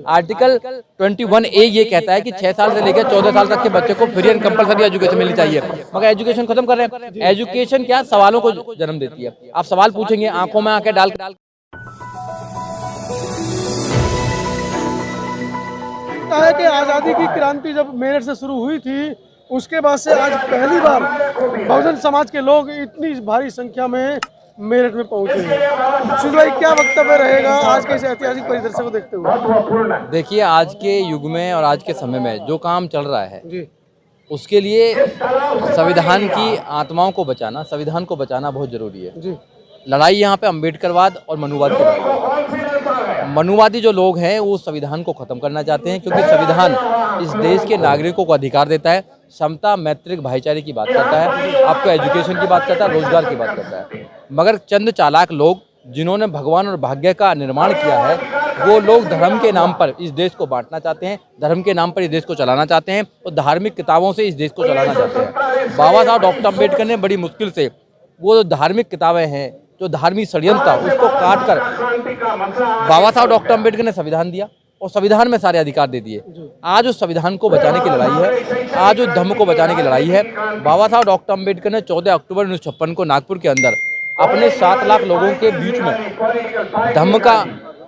Article 21A ये कहता है कि 6 साल से लेकर 14 साल तक के बच्चे को फ्री एंड कंपलसरी एजुकेशन मिलनी चाहिए, मगर एजुकेशन खत्म कर रहे हैं। एजुकेशन क्या सवालों को जन्म देती है। आप सवाल पूछेंगे, आंखों में आंखें डाल है कि आज़ादी की क्रांति जब मेरठ से शुरू हुई थी, उसके बाद से आज पहली बार बहुजन समाज के लोग इतनी भारी संख्या में मेरठ में पहुंचे हैं। सुशील भाई, क्या वक्तव्य रहेगा आज के इस ऐतिहासिक परिदृश्य को देखते हुए? देखिए, आज के युग में और आज के समय में जो काम चल रहा है जी, उसके लिए संविधान की आत्माओं को बचाना, संविधान को बचाना बहुत जरूरी है। जी, लड़ाई यहाँ पे अम्बेडकरवाद और मनुवाद की लड़ाई है। मनुवादी जो लोग हैं वो संविधान को खत्म करना चाहते हैं, क्योंकि संविधान इस देश के नागरिकों को अधिकार देता है, समता, मैत्रिक, भाईचारे की बात करता है, आपको एजुकेशन की बात करता है, रोजगार की बात करता है। मगर चंद चालाक लोग जिन्होंने भगवान और भाग्य का निर्माण किया है, वो लोग धर्म के नाम पर इस देश को बांटना चाहते हैं, धर्म के नाम पर इस देश को चलाना चाहते हैं और धार्मिक किताबों से इस देश को चलाना चाहते हैं। बाबा साहब डॉक्टर अम्बेडकर ने बड़ी मुश्किल से वो जो धार्मिक किताबें हैं, जो धार्मिक षड्यंत्र था, उसको काट कर बाबा साहब डॉक्टर अम्बेडकर ने संविधान दिया और संविधान में सारे अधिकार दे दिए। आज उस संविधान को बचाने की लड़ाई है, आज उस धर्म को बचाने की लड़ाई है। बाबा साहब डॉक्टर अम्बेडकर ने 14 अक्टूबर 1956 को नागपुर के अंदर अपने 7 लाख लोगों के बीच में धर्म का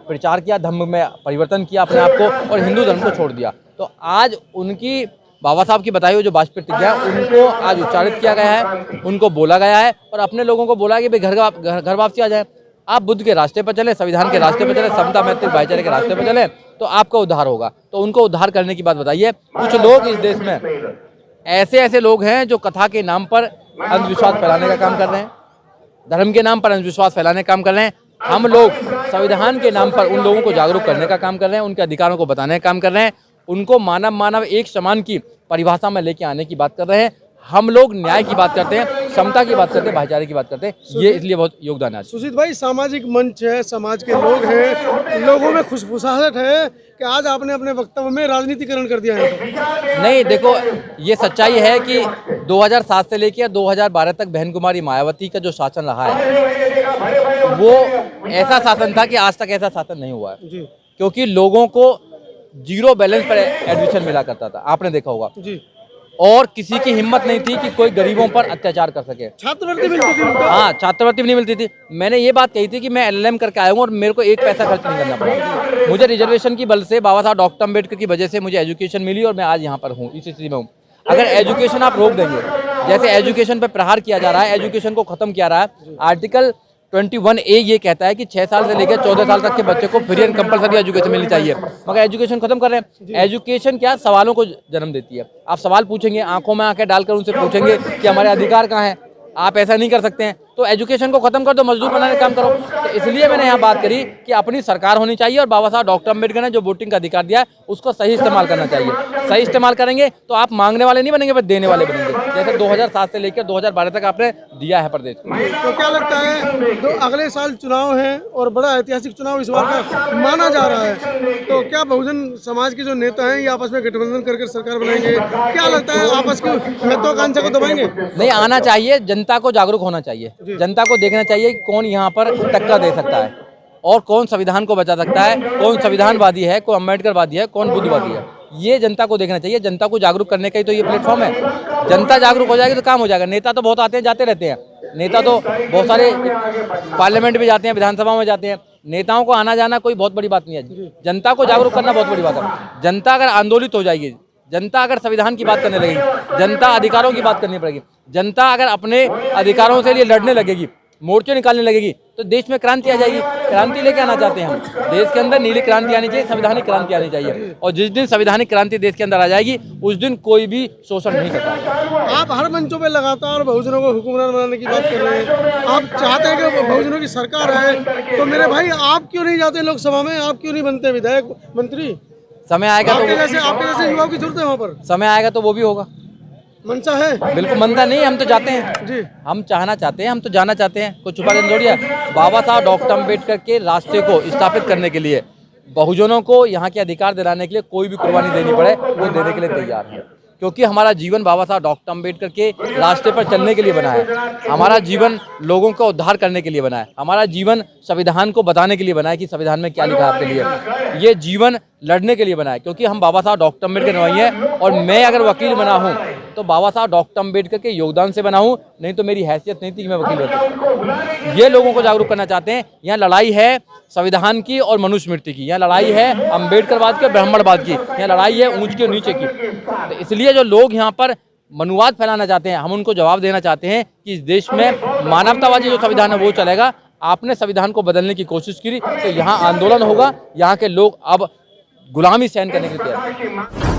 प्रचार किया, धर्म में परिवर्तन किया अपने आप को और हिंदू धर्म को छोड़ दिया। तो आज उनकी बाबा साहब की बताई हुई जो वाजपेयी प्रतिज्ञा है, उनको आज उच्चारित किया गया है, उनको बोला गया है और अपने लोगों को बोला कि भाई घर वापसी आ जाए, आप बुद्ध के रास्ते पर चले, संविधान के रास्ते पर चले, समता, मैत्री, भाईचारे के रास्ते पर चले, तो आपका उद्धार होगा। तो उनको उद्धार करने की बात बताइए। कुछ लोग इस देश में ऐसे लोग हैं जो कथा के नाम पर अंधविश्वास फैलाने का काम कर रहे हैं, धर्म के नाम पर अंधविश्वास फैलाने का काम कर रहे हैं। हम लोग संविधान के नाम पर उन लोगों को जागरूक करने का काम कर रहे हैं, उनके अधिकारों को बताने का काम कर रहे हैं, उनको मानव एक समान की परिभाषा में लेके आने की बात कर रहे हैं। हम लोग न्याय की बात करते हैं, समता की बात करते हैं, भाईचारे की बात करते हैं। ये इसलिए बहुत योगदान है। सुशील भाई, सामाजिक मंच है, समाज के लोग हैं, लोगों में खुशफुसाहट है कि आज आपने अपने वक्तव्य में राजनीतिकरण कर दिया है। नहीं, देखो, ये सच्चाई है कि 2007 से लेकर 2012 तक बहन कुमारी मायावती का जो शासन रहा है वो ऐसा शासन था कि आज तक ऐसा शासन नहीं हुआ है। जी, क्योंकि लोगों को जीरो बैलेंस पर एडमिशन मिला करता था, आपने देखा होगा जी, और किसी की हिम्मत नहीं थी कि कोई गरीबों पर अत्याचार कर सके। छात्रवृत्ति मिलती थी। हाँ, छात्रवृत्ति भी नहीं मिलती थी। मैंने ये बात कही थी कि मैं LLM करके आया हूँ और मेरे को एक पैसा खर्च नहीं करना पड़ा। मुझे रिजर्वेशन की बल से, बाबा साहब डॉक्टर अम्बेडकर की वजह से मुझे एजुकेशन मिली और मैं आज यहाँ पर हूँ, इस स्थिति में हूँ। अगर एजुकेशन आप रोक देंगे, जैसे एजुकेशन पर प्रहार किया जा रहा है, एजुकेशन को खत्म किया रहा है, आर्टिकल 21A ये कहता है कि 6 साल से लेकर 14 साल तक के बच्चे को फ्री एंड कंपलसरी एजुकेशन मिलनी चाहिए, मगर एजुकेशन खत्म कर रहे हैं। एजुकेशन क्या सवालों को जन्म देती है। आप सवाल पूछेंगे, आंखों में आंखें डालकर उनसे पूछेंगे कि हमारे अधिकार कहाँ हैं, आप ऐसा नहीं कर सकते हैं, तो एजुकेशन को खत्म कर दो, मजदूर बनाने का काम करो। तो इसलिए मैंने यहाँ बात करी कि अपनी सरकार होनी चाहिए और बाबा साहब डॉक्टर अम्बेडकर ने जो वोटिंग का अधिकार दिया है उसको सही इस्तेमाल करना चाहिए। सही इस्तेमाल करेंगे तो आप मांगने वाले नहीं बनेंगे, बस देने वाले बनेंगे, जैसे 2007 से लेकर 2012 तक आपने दिया है प्रदेश को। तो क्या लगता है, तो अगले साल चुनाव है और बड़ा ऐतिहासिक चुनाव इस बार का माना जा रहा है, तो क्या बहुजन समाज के जो नेता हैं ये आपस में गठबंधन करके सरकार बनाएंगे? क्या लगता है, आपस की महत्वाकांक्षा को दबाएंगे? नहीं, आना चाहिए, जनता को जागरूक होना चाहिए, जनता को देखना चाहिए कि कौन यहाँ पर टक्कर दे सकता है और कौन संविधान को बचा सकता है, कौन संविधानवादी है, कौन अम्बेडकरवादी है, कौन बुद्धवादी है। ये जनता को देखना चाहिए। जनता को जागरूक करने का ही तो ये प्लेटफॉर्म है। जनता जागरूक हो जाएगी तो काम हो जाएगा। नेता तो बहुत आते हैं जाते रहते हैं, नेता तो बहुत सारे पार्लियामेंट में जाते हैं, विधानसभा में जाते हैं। नेताओं को आना जाना कोई बहुत बड़ी बात नहीं है। जनता को जागरूक करना बहुत बड़ी बात है। जनता अगर आंदोलित हो जाएगी, जनता अगर संविधान की बात करने लगेगी, जनता अधिकारों की बात करनी पड़ेगी, जनता अगर अपने अधिकारों के लिए लड़ने लगेगी, मोर्चे निकालने लगेगी, तो देश में क्रांति आ जाएगी। क्रांति लेके आना चाहते हैं हम। देश के अंदर नीली क्रांति आनी चाहिए, संवैधानिक क्रांति आनी चाहिए, और जिस दिन संवैधानिक क्रांति देश के अंदर आ जाएगी उस दिन कोई भी शोषण नहीं कर पाएगा। आप हर मंचों पे लगातार बहुजनों को हुक्मरान बनाने की बात कर रहे हैं, आप चाहते हैं कि बहुजनों की सरकार है, तो मेरे भाई आप क्यों नहीं जाते लोकसभा में, आप क्यों नहीं बनते विधायक मंत्री? समय आएगा तो आपके जैसे युवाओं की जरूरत है वहाँ पर, समय आएगा तो वो भी होगा। मनसा है? बिल्कुल मनसा नहीं, हम तो जाते हैं जी, हम चाहना चाहते हैं, हम तो जाना चाहते हैं, कुछ छुपा देना थोड़ी है। बाबा साहब डॉक्टर अम्बेडकर के रास्ते को स्थापित करने के लिए, बहुजनों को यहाँ के अधिकार दिलाने के लिए कोई भी कुर्बानी देनी पड़े वो देने के लिए तैयार है, क्योंकि हमारा जीवन बाबा साहब डॉक्टर अम्बेडकर के रास्ते पर चलने के लिए बना है। हमारा जीवन लोगों का उद्धार करने के लिए बना है। हमारा जीवन संविधान को बताने के लिए बना है कि संविधान में क्या लिखा है आपके लिए। ये जीवन लड़ने के लिए बना है, क्योंकि हम बाबा साहब डॉक्टर अम्बेडकर नवाई हैं और मैं अगर वकील बना हूँ तो बाबा साहब डॉक्टर अम्बेडकर के योगदान से बना हूँ, नहीं तो मेरी हैसियत नहीं थी कि मैं वकील बनता। ये लोगों को जागरूक करना चाहते हैं। यहाँ लड़ाई है संविधान की और मनुस्मृति की, यहाँ लड़ाई है अम्बेडकरवाद की और ब्राह्मणवाद की, यहाँ लड़ाई है ऊंच के नीचे की। तो इसलिए जो लोग यहाँ पर मनुवाद फैलाना चाहते हैं, हम उनको जवाब देना चाहते हैं कि इस देश में मानवतावादी जो संविधान है वो चलेगा। आपने संविधान को बदलने की कोशिश की तो यहाँ आंदोलन होगा, यहाँ के लोग अब गुलामी सहन करने के लिए तैयार हैं।